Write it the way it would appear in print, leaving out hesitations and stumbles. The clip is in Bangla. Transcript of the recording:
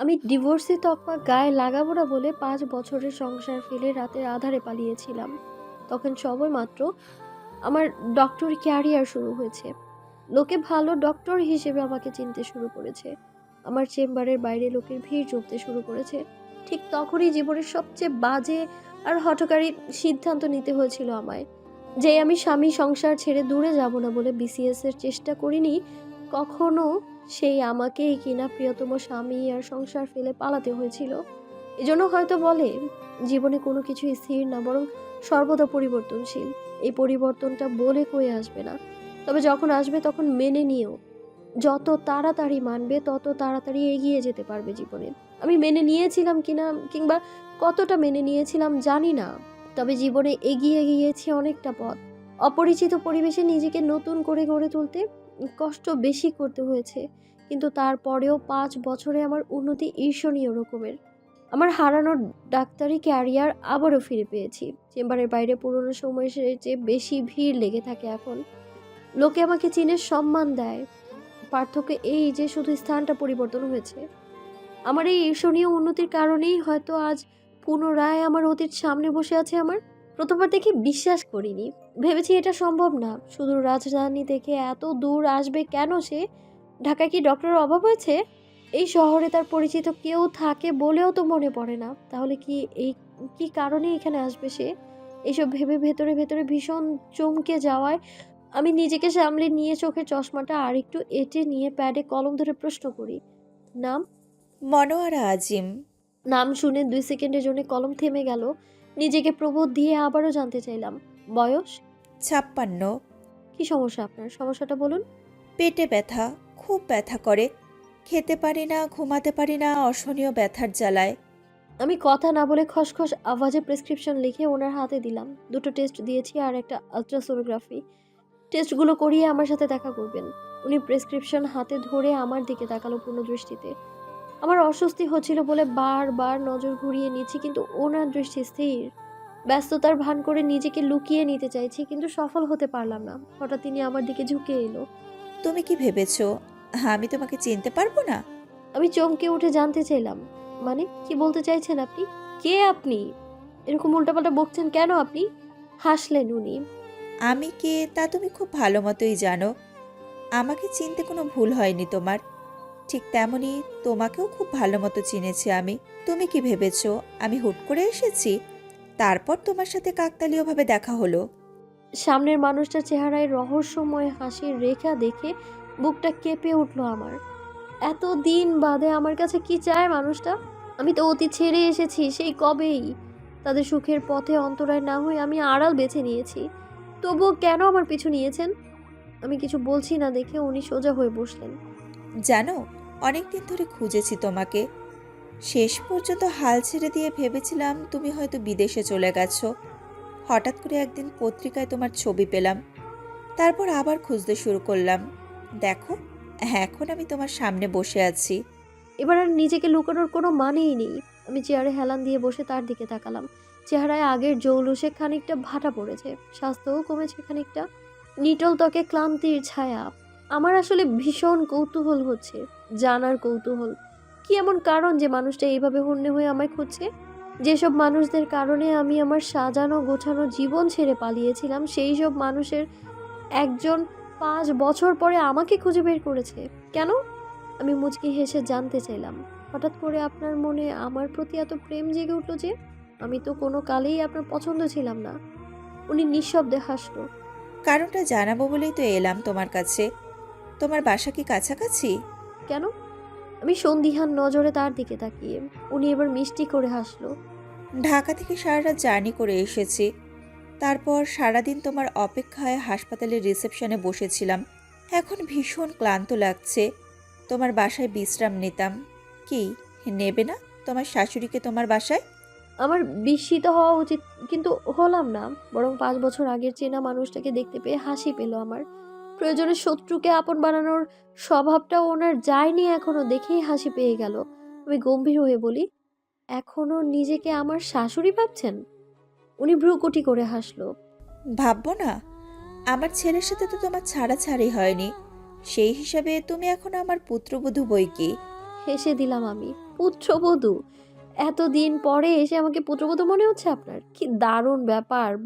আমি ডিভোর্সি তকমা গায়ে লাগাবো না বলে 5 বছরের সংসার ফেলে রাতের আধারে পালিয়েছিলাম। তখন সবেমাত্র আমার ডক্টরি ক্যারিয়ার শুরু হয়েছে। লোকে ভালো ডক্টর হিসেবে আমাকে চিনতে শুরু করেছে। আমার চেম্বারের বাইরে লোকের ভিড় জমতে শুরু করেছে। ঠিক তখনই জীবনের সবচেয়ে বাজে আর হঠকারী সিদ্ধান্ত নিতে হয়েছিল আমায়। যে আমি স্বামী সংসার ছেড়ে দূরে যাব না বলে বিসিএস এর চেষ্টা করিনি কখনো, সেই আমাকেই কিনা প্রিয়তম স্বামী আর সংসার ফেলে পালাতে হয়েছিল। এজন্য হয়তো বলে জীবনে কোনো কিছু স্থির না, বরং সর্বদা পরিবর্তনশীল। এই পরিবর্তনটা বলে কয়ে আসবে না, তবে যখন আসবে তখন মেনে নিও। যত তাড়াতাড়ি মানবে তত তাড়াতাড়ি এগিয়ে যেতে পারবে জীবনে। আমি মেনে নিয়েছিলাম কিনা কিংবা কতটা মেনে নিয়েছিলাম জানি না, তবে জীবনে এগিয়ে গিয়েছি অনেকটা পথ। অপরিচিত পরিবেশে নিজেকে নতুন করে গড়ে তুলতে কষ্ট বেশি করতে হয়েছে, কিন্তু তারপরেও 5 বছরে আমার উন্নতি ঈর্ষণীয় রকমের। আমার হারানো ডাক্তারি ক্যারিয়ার আবারও ফিরে পেয়েছি। চেম্বারের বাইরে পুরোনো সময়ের চেয়ে বেশি ভিড় লেগে থাকে এখন। লোকে আমাকে চিনে সম্মান দেয়। পার্থক্য এই যে শুধু স্থানটা পরিবর্তন হয়েছে। আমার এই ঈর্ষণীয় উন্নতির কারণেই হয়তো আজ পুনরায় আমার অতীত সামনে বসে আছে আমার। প্রথমবার দেখে বিশ্বাস করিনি। ভেবেছি এটা সম্ভব না। শুধু রাজধানী থেকে এত দূর আসবে কেন সে? ঢাকায় কি ডক্টরের অভাব হয়েছে? এই শহরে তার পরিচিত কেউ থাকে বলেও তো মনে পড়ে না। তাহলে কি এই কি কারণে এখানে আসবে সে? এইসব ভেবে ভেতরে ভেতরে ভীষণ চমকে যাওয়ায় আমি নিজেকে সামলে নিয়ে চোখের চশমাটা আরেকটু এঁটে নিয়ে প্যাডে কলম ধরে প্রশ্ন করি, নাম? মনোয়ারা আজিম। নাম শুনে 2 সেকেন্ডের জন্য কলম থেমে গেল। নিজেকে প্রবোধ দিয়ে আবারও জানতে চাইলাম, বয়স? 56। কি সমস্যা আপনার? সমস্যাটা বলুন। পেটে ব্যথা, খুব ব্যথা করে। খেতে পারি না, ঘুমাতে পারি না, অসহনীয় ব্যথার জ্বালায়। আমি কথা না বলে খসখস আওয়াজে প্রেসক্রিপশন লিখে ওনার হাতে দিলাম। 2টো টেস্ট দিয়েছি আর একটা আলট্রাসোনোগ্রাফি। টেস্টগুলো করিয়ে আমার সাথে দেখা করবেন। উনি প্রেসক্রিপশন হাতে ধরে আমার দিকে তাকালো পূর্ণ দৃষ্টিতে। আমার অস্বস্তি হচ্ছিল বলে বারবার নজর ঘুরিয়ে নিচ্ছি, কিন্তু ওনার দৃষ্টি স্থির। ব্যস্ততার ভান করে নিজেকে লুকিয়ে নিতে চাইছি, কিন্তু সফল হতে পারলাম না। হঠাৎ তিনি আমার দিকে ঝুঁকে এলো। তুমি কি ভেবেছো আমি তোমাকে চিনতে পারবো না? আমি চমকে উঠে জানতে চাইলাম, মানে কি বলতে চাইছেন আপনি? কে আপনি? এরকম উল্টাপাল্টা বকছেন কেন আপনি? হাসলেন উনি। আমি কে তা তুমি খুব ভালো মতোই জানো। আমাকে চিনতে কোনো ভুল হয়নি তোমার। ঠিক তেমনি তোমাকেও খুব ভালো মতো চিনেছি আমি। তুমি কি ভেবেছো আমি হুট করে এসেছি, তারপর তোমার সাথে কাকতালীয়ভাবে দেখা হলো? সামনের মানুষটার চেহারায় রহস্যময় হাসির রেখা দেখে বুকটা কেঁপে উঠল আমার। এত দিন বাদে আমার কাছে কি চায় মানুষটা? আমি তো অতীত ছেড়ে এসেছি সেই কবেই। তাদের সুখের পথে অন্তরায় না হয়ে আমি আড়াল বেছে নিয়েছি। তবুও কেন আমার পিছু নিয়েছেন? আমি কিছু বলছি না দেখে উনি সোজা হয়ে বসলেন। জানো, অনেকদিন ধরে খুঁজেছি তোমাকে। শেষ পর্যন্ত হাল ছেড়ে দিয়ে ভেবেছিলাম তুমি হয়তো বিদেশে চলে গেছো। হঠাৎ করে একদিন পত্রিকায় তোমার ছবি পেলাম, তারপর আবার খুঁজতে শুরু করলাম। দেখো, এখন আমি তোমার সামনে বসে আছি। এবার আর নিজেকে লুকানোর কোনো মানেই নেই। আমি চেয়ারে হেলান দিয়ে বসে তার দিকে তাকালাম। চেহারায় আগের জৌলুসে খানিকটা ভাটা পড়েছে, স্বাস্থ্যও কমেছে খানিকটা। নিটল ত্বকে ক্লান্তির ছায়া। আমার আসলে ভীষণ কৌতূহল হচ্ছে, জানার কৌতূহল। কি এমন কারণ যে মানুষটা এইভাবে হন্যে হয়ে আমায় খুঁজছে? যেসব মানুষদের কারণে আমি আমার সাজানো গোছানো জীবন ছেড়ে পালিয়েছিলাম, সেই সব মানুষের একজন 5 বছর পরে আমাকে খুঁজে বের করেছে। কেন? আমি মুচকি হেসে জানতে চাইলাম, হঠাৎ করে আপনার মনে আমার প্রতি এত প্রেম জেগে উঠলো যে? আমি তো কোনো কালেই আপনার পছন্দ ছিলাম না। উনি নিঃশব্দে হাসলো। কারণটা জানাবো বলেই তো এলাম তোমার কাছে। তোমার বাসা কি কাছাকাছি? কেন? আমি সন্দিহান নজরে তার দিকে তাকিয়ে। উনি এবার মিষ্টি করে হাসলো। ঢাকা থেকে সারা রাত জার্নি করে এসেছি। তারপর সারাদিন তোমার অপেক্ষায় হাসপাতালের রিসেপশনে বসেছিলাম। এখন ভীষণ ক্লান্ত লাগছে। তোমার বাসায় বিশ্রাম নিতাম। কি নেবে না তোমার শাশুড়িকে তোমার বাসায়? আমার বিস্মিত হওয়া উচিত, কিন্তু হলাম না। বরং 5 বছর আগের চেনা মানুষটাকে দেখতে পেয়ে হাসি পেল আমার। প্রয়োজনে শত্রুকে আপন বানানোর স্বভাবটা ওনার যায়নি এখনো দেখেই হাসি পেয়ে গেল। আমি গম্ভীর হয়ে বলি, এখনো নিজেকে আমার শাশুড়ি ভাবছেন? উনি ভ্রুকুটি করে হাসলো। ভাববো না? আমার ছেলের সাথে তো তোমার ছাড়াছাড়ি হয়নি। সেই হিসাবে তুমি এখন আমার পুত্রবধূ বই কি। হেসে দিলাম আমি। পুত্রবধূ? এতদিন পরে এসে আমাকে পুত্রবধূ মনে হচ্ছে আপনার? কি দারুণ ব্যাপার!